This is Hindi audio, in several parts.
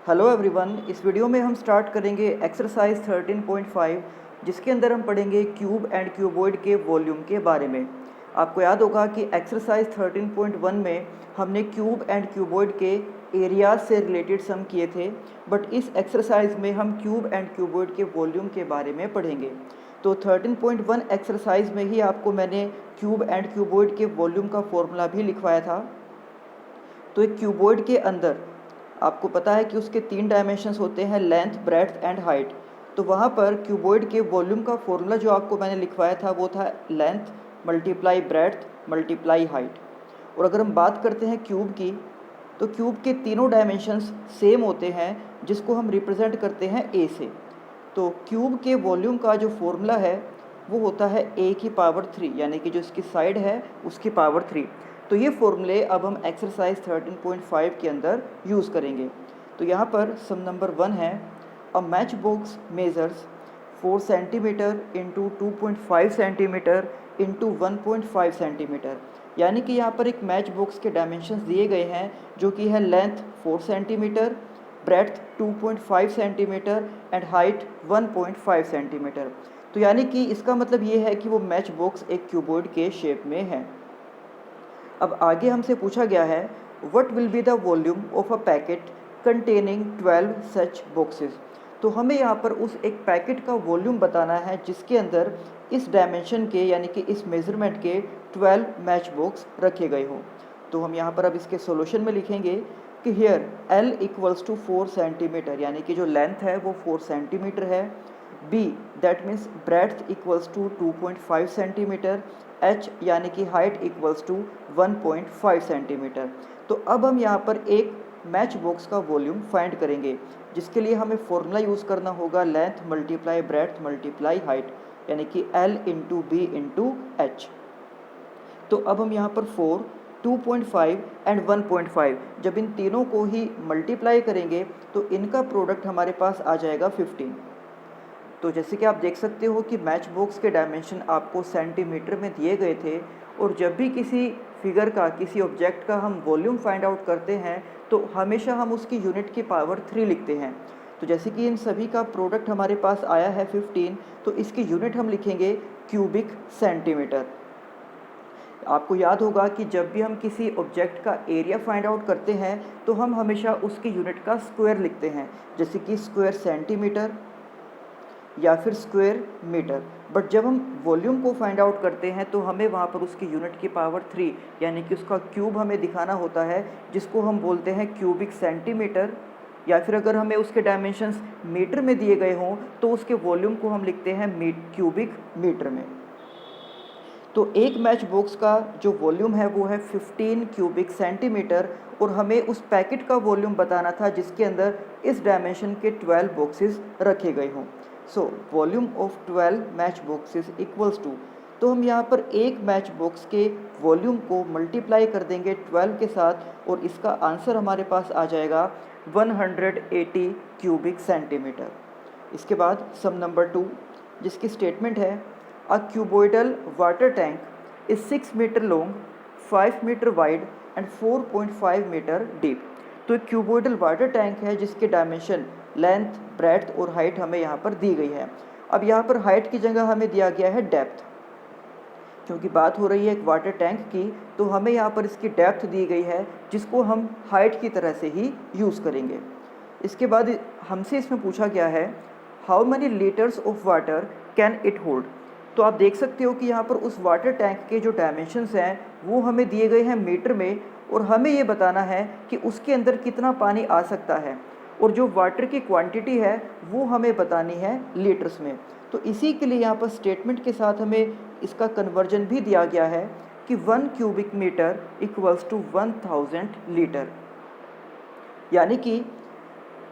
हेलो एवरीवन, इस वीडियो में हम स्टार्ट करेंगे एक्सरसाइज 13.5 जिसके अंदर हम पढ़ेंगे क्यूब एंड क्यूबॉइड के वॉल्यूम के बारे में। आपको याद होगा कि एक्सरसाइज 13.1 में हमने क्यूब एंड क्यूबॉइड के एरियाज से रिलेटेड सम किए थे, बट इस एक्सरसाइज में हम क्यूब एंड क्यूबॉइड के वॉल्यूम के बारे में पढ़ेंगे। तो 13.1 एक्सरसाइज में ही आपको मैंने क्यूब एंड क्यूबॉइड के वॉल्यूम का फॉर्मूला भी लिखवाया था। तो एक क्यूबॉइड के अंदर आपको पता है कि उसके 3 डायमेंशंस होते हैं, लेंथ, ब्रेड्थ एंड हाइट। तो वहाँ पर क्यूबॉइड के वॉल्यूम का फॉर्मूला जो आपको मैंने लिखवाया था वो था length multiply breadth multiply height. और अगर हम बात करते हैं क्यूब की, तो क्यूब के तीनों डायमेंशंस सेम होते हैं जिसको हम रिप्रेजेंट करते हैं ए से। तो क्यूब के वॉल्यूम का जो फॉर्मूला है वो होता है ए की पावर 3, यानी कि जो इसकी साइड है उसकी पावर 3। तो ये फॉर्मूले अब हम एक्सरसाइज 13.5 के अंदर यूज़ करेंगे। तो यहाँ पर सम नंबर 1 है, a match box measures 4 centimetre into 2.5 centimetre into 1.5 centimetre. यानी कि यहाँ पर एक मैच बॉक्स के डायमेंशंस दिए गए हैं जो कि है length 4 centimetre, breadth 2.5 centimetre and height 1.5 centimetre. तो यानी कि इसका मतलब ये है कि वो मैच बॉक्स एक क्यूबॉइड के शेप में है। अब आगे हमसे पूछा गया है what will be the volume of a packet containing 12 such boxes. तो हमें यहाँ पर उस एक पैकेट का वॉल्यूम बताना है जिसके अंदर इस डायमेंशन के यानी कि इस मेज़रमेंट के 12 मैच बॉक्स रखे गए हों। तो हम यहाँ पर अब इसके सॉल्यूशन में लिखेंगे कि here L equals to 4 centimetre, यानी कि जो लेंथ है वो 4 सेंटीमीटर है। B that means breadth equals to 2.5 centimetre, H यानी कि हाइट इक्वल्स टू 1.5 सेंटीमीटर। तो अब हम यहाँ पर एक मैच बॉक्स का वॉल्यूम फाइंड करेंगे जिसके लिए हमें फॉर्मूला यूज़ करना होगा length multiply breadth multiply height, यानी कि L into B into H. तो अब हम यहाँ पर 4, 2.5 एंड 1.5 जब इन तीनों को ही मल्टीप्लाई करेंगे तो इनका प्रोडक्ट हमारे पास आ जाएगा 15। तो जैसे कि आप देख सकते हो कि मैच बॉक्स के डायमेंशन आपको सेंटीमीटर में दिए गए थे, और जब भी किसी फिगर का, किसी ऑब्जेक्ट का हम वॉल्यूम फाइंड आउट करते हैं तो हमेशा हम उसकी यूनिट की पावर 3 लिखते हैं। तो जैसे कि इन सभी का प्रोडक्ट हमारे पास आया है 15, तो इसकी यूनिट हम लिखेंगे क्यूबिक सेंटीमीटर। आपको याद होगा कि जब भी हम किसी ऑब्जेक्ट का एरिया फाइंड आउट करते हैं तो हम हमेशा उसकी यूनिट का स्क्वायर लिखते हैं, जैसे कि स्क्वायर सेंटीमीटर या फिर स्क्वायर मीटर। बट जब हम वॉल्यूम को फाइंड आउट करते हैं तो हमें वहाँ पर उसकी यूनिट की पावर 3 यानी कि उसका क्यूब हमें दिखाना होता है, जिसको हम बोलते हैं क्यूबिक सेंटीमीटर। या फिर अगर हमें उसके डायमेंशंस मीटर में दिए गए हों तो उसके वॉल्यूम को हम लिखते हैं क्यूबिक मीटर में। तो एक मैच बॉक्स का जो वॉल्यूम है वो है 15 क्यूबिक सेंटीमीटर, और हमें उस पैकेट का वॉल्यूम बताना था जिसके अंदर इस डायमेंशन के 12 बॉक्सेस रखे गए हों। So volume of 12 match boxes equals to, तो हम यहाँ पर एक मैच बॉक्स के वॉल्यूम को मल्टीप्लाई कर देंगे 12 के साथ, और इसका आंसर हमारे पास आ जाएगा 180 क्यूबिक सेंटीमीटर। इसके बाद सम नंबर 2 जिसकी स्टेटमेंट है a cuboidal water tank is 6 metre long, 5 metre wide and 4.5 metre deep. तो एक क्यूबॉइडल वाटर टैंक है जिसके डायमेंशन लेंथ, ब्रेड्थ और हाइट हमें यहाँ पर दी गई है। अब यहाँ पर हाइट की जगह हमें दिया गया है डेप्थ, क्योंकि बात हो रही है एक वाटर टैंक की, तो हमें यहाँ पर इसकी डेप्थ दी गई है जिसको हम हाइट की तरह से ही यूज़ करेंगे। इसके बाद हमसे इसमें पूछा गया है how many litres of water can it hold. तो आप देख सकते हो कि यहाँ पर उस वाटर टैंक के जो डायमेंशंस हैं वो हमें दिए गए हैं मीटर में, और हमें ये बताना है कि उसके अंदर कितना पानी आ सकता है, और जो वाटर की क्वांटिटी है वो हमें बतानी है लीटर्स में। तो इसी के लिए यहाँ पर स्टेटमेंट के साथ हमें इसका कन्वर्जन भी दिया गया है कि 1 cubic metre equals to 1000 litre. यानी कि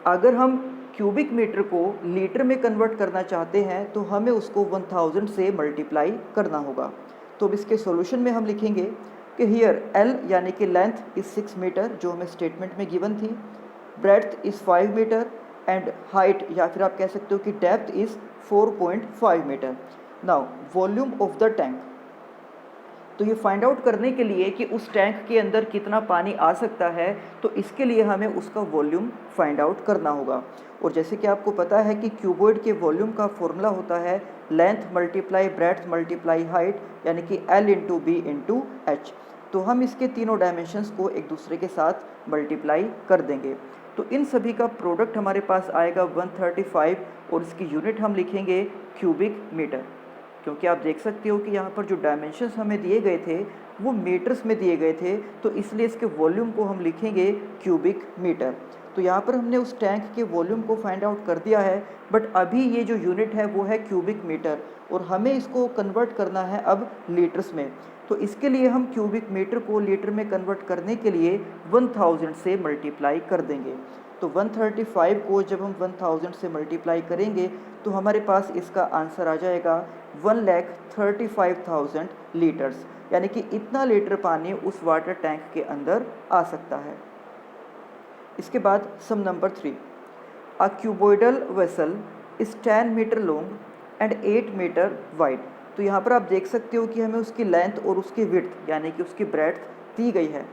अगर हम क्यूबिक मीटर को लीटर में कन्वर्ट करना चाहते हैं तो हमें उसको 1000 से मल्टीप्लाई करना होगा। तो अब इसके सॉल्यूशन में हम लिखेंगे कि हियर L यानी कि लेंथ इज़ 6 मीटर जो हमें स्टेटमेंट में गिवन थी, breadth is 5 metre and height या फिर आप कह सकते हो कि depth is 4.5 metre. Now volume of the tank, तो ये फाइंड आउट करने के लिए कि उस टैंक के अंदर कितना पानी आ सकता है, तो इसके लिए हमें उसका वॉल्यूम फाइंड आउट करना होगा। और जैसे कि आपको पता है कि क्यूबॉइड के वॉल्यूम का फॉर्मूला होता है length multiply breadth multiply height, यानी कि L into B into H. तो हम इसके तीनों डायमेंशंस को एक दूसरे के साथ मल्टीप्लाई कर देंगे, तो इन सभी का प्रोडक्ट हमारे पास आएगा 135 और इसकी यूनिट हम लिखेंगे क्यूबिक मीटर, क्योंकि आप देख सकते हो कि यहाँ पर जो डायमेंशंस हमें दिए गए थे वो मीटर्स में दिए गए थे, तो इसलिए इसके वॉल्यूम को हम लिखेंगे क्यूबिक मीटर। तो यहाँ पर हमने उस टैंक के वॉल्यूम को फाइंड आउट कर दिया है, बट अभी ये जो यूनिट है वो है क्यूबिक मीटर और हमें इसको कन्वर्ट करना है अब लीटर्स में। तो इसके लिए हम क्यूबिक मीटर को लीटर में कन्वर्ट करने के लिए 1000 से मल्टीप्लाई कर देंगे। तो 135 को जब हम 1000 से मल्टीप्लाई करेंगे तो हमारे पास इसका आंसर आ जाएगा 1,35,000 लीटर्स, यानी कि इतना लीटर पानी उस वाटर टैंक के अंदर आ सकता है। इसके बाद sum number 3, a cuboidal vessel is 10 metre long and 8 metre wide. तो यहाँ पर आप देख सकते हो कि हमें उसकी लेंथ और उसकी विड्थ यानी कि उसकी ब्रेड्थ दी गई है।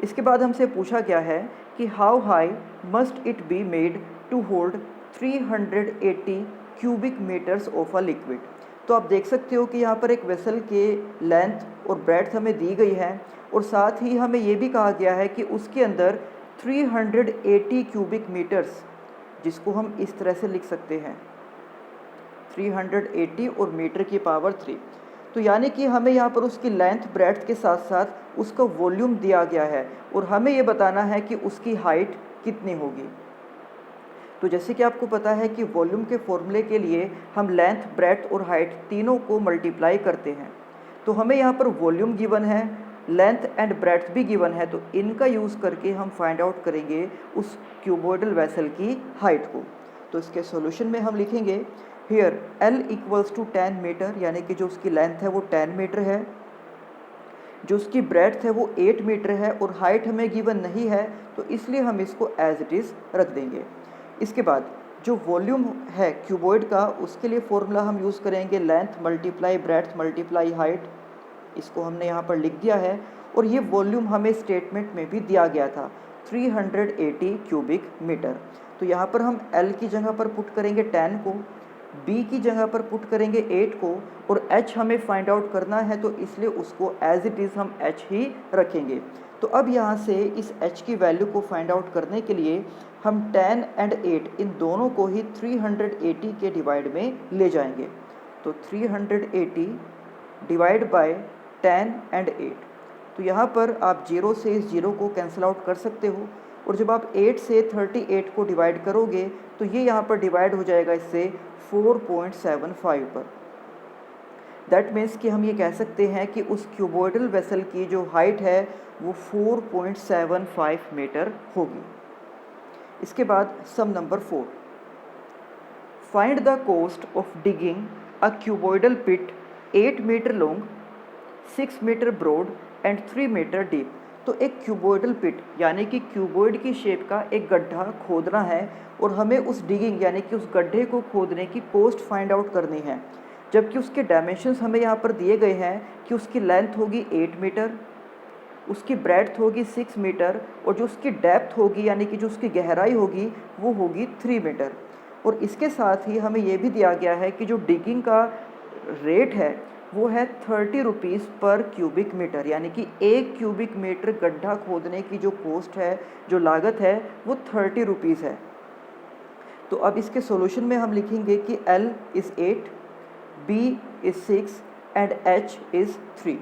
इसके बाद हमसे पूछा गया है कि how high must it be made to hold 380 cubic metres of a liquid. तो आप देख सकते हो कि यहाँ पर एक वेसल के लेंथ और ब्रेड्थ हमें दी गई है और साथ ही हमें ये भी कहा गया है कि उसके अंदर 380 क्यूबिक मीटर्स, जिसको हम इस तरह से लिख सकते हैं 380 और मीटर की पावर 3। तो यानी कि हमें यहाँ पर उसकी लेंथ ब्रेड्थ के साथ साथ उसका वॉल्यूम दिया गया है और हमें ये बताना है कि उसकी हाइट कितनी होगी। तो जैसे कि आपको पता है कि वॉल्यूम के फॉर्मूले के लिए हम लेंथ ब्रेड्थ और हाइट तीनों को मल्टीप्लाई करते हैं। तो हमें यहाँ पर वॉल्यूम गिवन है, लेंथ एंड ब्रेड्थ भी गिवन है, तो इनका यूज़ करके हम फाइंड आउट करेंगे उस क्यूबॉइडल वेसल की हाइट को। तो इसके सॉल्यूशन में हम लिखेंगे here L equals to 10 metre, यानी कि जो उसकी लेंथ है वो 10 मीटर है, जो उसकी ब्रेड्थ है वो 8 मीटर है और हाइट हमें गिवन नहीं है, तो इसलिए हम इसको एज इट इज़ रख देंगे। इसके बाद जो वॉल्यूम है क्यूबॉइड का, उसके लिए फॉर्मूला हम यूज़ करेंगे length multiply breadth multiply height. इसको हमने यहाँ पर लिख दिया है और ये वॉल्यूम हमें स्टेटमेंट में भी दिया गया था 380 क्यूबिक मीटर। तो यहाँ पर हम L की जगह पर पुट करेंगे 10 को, B की जगह पर पुट करेंगे 8 को और H हमें फाइंड आउट करना है, तो इसलिए उसको एज इट इज़ हम H ही रखेंगे। तो अब यहाँ से इस H की वैल्यू को फाइंड आउट करने के लिए हम 10 एंड 8 इन दोनों को ही 380 के डिवाइड में ले जाएंगे। तो 380 डिवाइड बाय 10 एंड 8, तो यहाँ पर आप 0 से इस 0 को कैंसिल आउट कर सकते हो और जब आप 8 से 38 को डिवाइड करोगे तो ये यहाँ पर डिवाइड हो जाएगा इससे 4.75 पर। दैट मीन्स कि हम ये कह सकते हैं कि उस क्यूबॉइडल वेसल की जो हाइट है वो 4.75 मीटर होगी। इसके बाद sum number 4, find the cost of digging a cuboidal pit 8 metre long 6 metre broad and 3 metre deep. तो एक क्यूबॉइडल पिट यानी कि क्यूबॉइड की शेप का एक गड्ढा खोदना है और हमें उस डिगिंग यानी कि उस गड्ढे को खोदने की कॉस्ट फाइंड आउट करनी है, जबकि उसके डायमेंशंस हमें यहाँ पर दिए गए हैं कि उसकी लेंथ होगी 8 मीटर, उसकी ब्रेड्थ होगी 6 मीटर और जो उसकी डेप्थ होगी यानी कि जो उसकी गहराई होगी वो होगी 3 मीटर। और इसके साथ ही हमें ये भी दिया गया है कि जो डिगिंग का रेट है वो है 30 रुपीज़ पर क्यूबिक मीटर, यानी कि 1 क्यूबिक मीटर गड्ढा खोदने की जो कॉस्ट है, जो लागत है, वो 30 रुपीज़ है। तो अब इसके सॉल्यूशन में हम लिखेंगे कि L is 8, B is 6 and H is 3।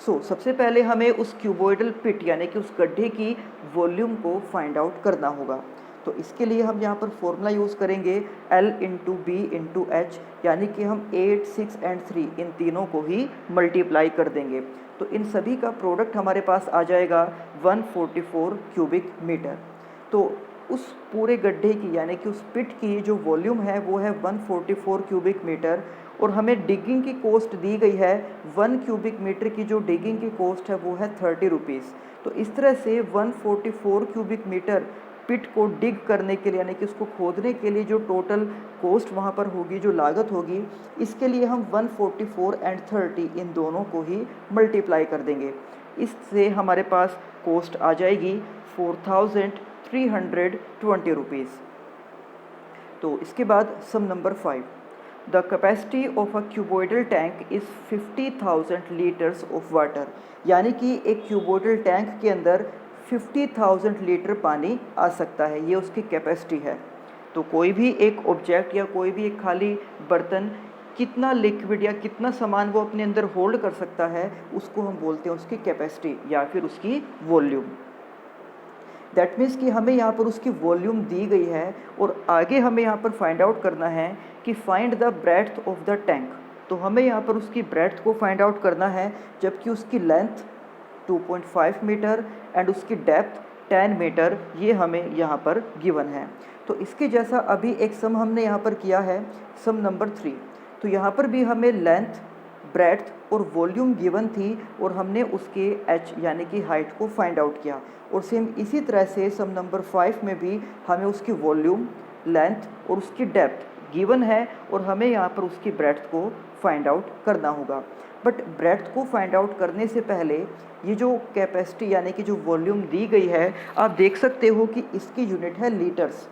सो सबसे पहले हमें उस क्यूबॉइडल पिट यानी कि उस गड्ढे की वॉल्यूम को फाइंड आउट करना होगा। तो इसके लिए हम यहाँ पर फॉर्मूला यूज़ करेंगे L into B into H, यानी कि हम 8, 6 एंड 3 इन तीनों को ही मल्टीप्लाई कर देंगे। तो इन सभी का प्रोडक्ट हमारे पास आ जाएगा 144 क्यूबिक मीटर। तो उस पूरे गड्ढे की यानी कि उस पिट की जो वॉल्यूम है वो है 144 क्यूबिक मीटर और हमें डिगिंग की कॉस्ट दी गई है 1 क्यूबिक मीटर की जो डिगिंग की कॉस्ट है वो है 30 रुपीज़। तो इस तरह से 144 क्यूबिक मीटर पिट को डिग करने के लिए यानी कि उसको खोदने के लिए जो टोटल कॉस्ट वहाँ पर होगी, जो लागत होगी, इसके लिए हम 144 एंड 30 इन दोनों को ही मल्टीप्लाई कर देंगे। इससे हमारे पास कॉस्ट आ जाएगी 4320 रुपीज़। तो इसके बाद sum number 5, the capacity of a cuboidal tank is 50,000 litres of water. यानी कि एक क्यूबॉइडल टैंक के अंदर 50,000 लीटर पानी आ सकता है, ये उसकी कैपेसिटी है। तो कोई भी एक ऑब्जेक्ट या कोई भी एक खाली बर्तन कितना लिक्विड या कितना सामान वो अपने अंदर होल्ड कर सकता है, उसको हम बोलते हैं उसकी कैपेसिटी या फिर उसकी वॉल्यूम। दैट मीन्स कि हमें यहाँ पर उसकी वॉल्यूम दी गई है और आगे हमें यहाँ पर फाइंड आउट करना है कि find the breadth of the tank. तो हमें यहाँ पर उसकी ब्रेड्थ को फाइंड आउट करना है, जबकि उसकी लेंथ 2.5 मीटर एंड उसकी डेप्थ 10 मीटर ये हमें यहाँ पर गिवन है। तो इसके जैसा अभी एक सम हमने यहाँ पर किया है, सम नंबर 3। तो यहाँ पर भी हमें लेंथ, ब्रेड्थ और वॉल्यूम गिवन थी और हमने उसके एच यानी कि हाइट को फाइंड आउट किया। और सेम इसी तरह से सम नंबर 5 में भी हमें उसकी वॉल्यूम, लेंथ और उसकी डेप्थ गिवन है और हमें यहाँ पर उसकी ब्रेड्थ को फाइंड आउट करना होगा। बट ब्रेड्थ को फाइंड आउट करने से पहले ये जो कैपेसिटी यानी कि जो वॉल्यूम दी गई है, आप देख सकते हो कि इसकी यूनिट है लीटर्स,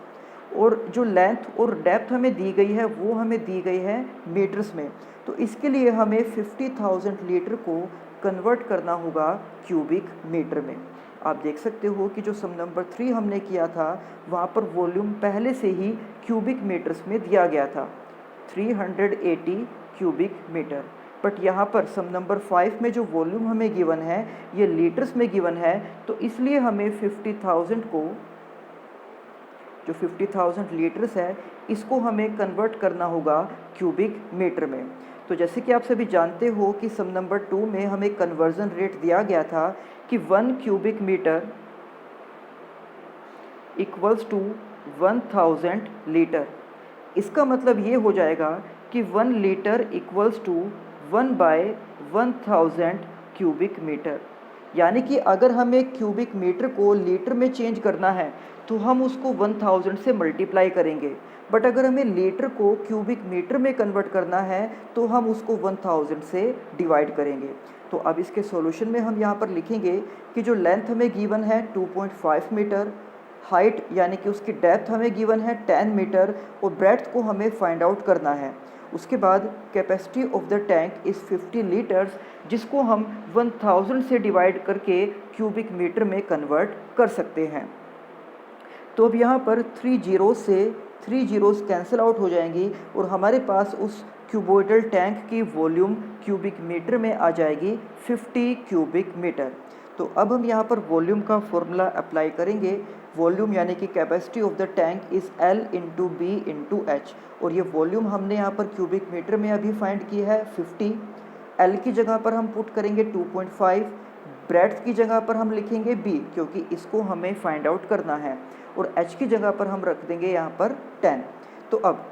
और जो लेंथ और डेप्थ हमें दी गई है वो हमें दी गई है मीटर्स में। तो इसके लिए हमें 50,000 लीटर को कन्वर्ट करना होगा क्यूबिक मीटर में। आप देख सकते हो कि जो सम नंबर 3 हमने किया था वहाँ पर वॉल्यूम पहले से ही क्यूबिक मीटर्स में दिया गया था, 380 क्यूबिक मीटर। बट यहाँ पर सम नंबर 5 में जो वॉल्यूम हमें गिवन है ये लीटर्स में गिवन है, तो इसलिए हमें 50,000 को, जो 50,000 लीटर्स है, इसको हमें कन्वर्ट करना होगा क्यूबिक मीटर में। तो जैसे कि आप सभी जानते हो कि सम नंबर 2 में हमें कन्वर्जन रेट दिया गया था कि 1 cubic metre equals to 1000 litre. इसका मतलब ये हो जाएगा कि 1 litre equals to 1/1000 cubic metre. यानी कि अगर हमें क्यूबिक मीटर को लीटर में चेंज करना है तो हम उसको 1000 से मल्टीप्लाई करेंगे, बट अगर हमें लीटर को क्यूबिक मीटर में कन्वर्ट करना है तो हम उसको 1000 से डिवाइड करेंगे। तो अब इसके सॉल्यूशन में हम यहाँ पर लिखेंगे कि जो लेंथ हमें गिवन है 2.5 मीटर, हाइट यानी कि उसकी डेप्थ हमें गिवन है 10 मीटर और ब्रेड्थ को हमें फाइंड आउट करना है। उसके बाद capacity of the tank is 50 litres, जिसको हम 1000 से डिवाइड करके क्यूबिक मीटर में कन्वर्ट कर सकते हैं। तो अब यहाँ पर 3 जीरोस से 3 जीरोस कैंसिल आउट हो जाएंगी और हमारे पास उस क्यूबॉइडल टैंक की वॉल्यूम क्यूबिक मीटर में आ जाएगी 50 क्यूबिक मीटर। तो अब हम यहाँ पर वॉल्यूम का फॉर्मूला अप्लाई करेंगे। वॉल्यूम यानी कि capacity of the tank is L into B into H, और ये वॉल्यूम हमने यहाँ पर क्यूबिक मीटर में अभी फाइंड की है 50। L की जगह पर हम पुट करेंगे 2.5, ब्रेड्थ की जगह पर हम लिखेंगे b क्योंकि इसको हमें फाइंड आउट करना है, और h की जगह पर हम रख देंगे यहाँ पर 10। तो अब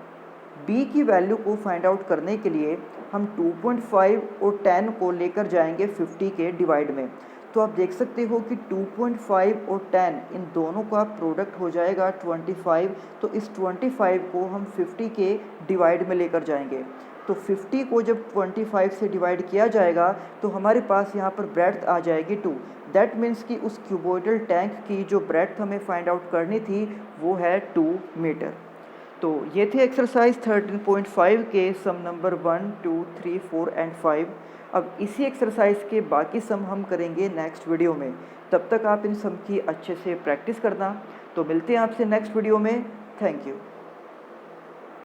b की वैल्यू को फाइंड आउट करने के लिए हम 2.5 और 10 को लेकर जाएंगे 50 के डिवाइड में। तो आप देख सकते हो कि 2.5 और 10 इन दोनों का प्रोडक्ट हो जाएगा 25। तो इस 25 को हम 50 के डिवाइड में लेकर जाएंगे। तो 50 को जब 25 से डिवाइड किया जाएगा तो हमारे पास यहाँ पर ब्रेड्थ आ जाएगी 2। दैट मीन्स कि उस क्यूबॉइडल टैंक की जो ब्रेड्थ हमें फाइंड आउट करनी थी वो है 2 मीटर। तो ये थे एक्सरसाइज 13.5 के सम नंबर 1, 2, 3, 4 एंड 5। अब इसी एक्सरसाइज के बाकी सम हम करेंगे नेक्स्ट वीडियो में। तब तक आप इन सम की अच्छे से प्रैक्टिस करना। तो मिलते हैं आपसे नेक्स्ट वीडियो में। Thank you.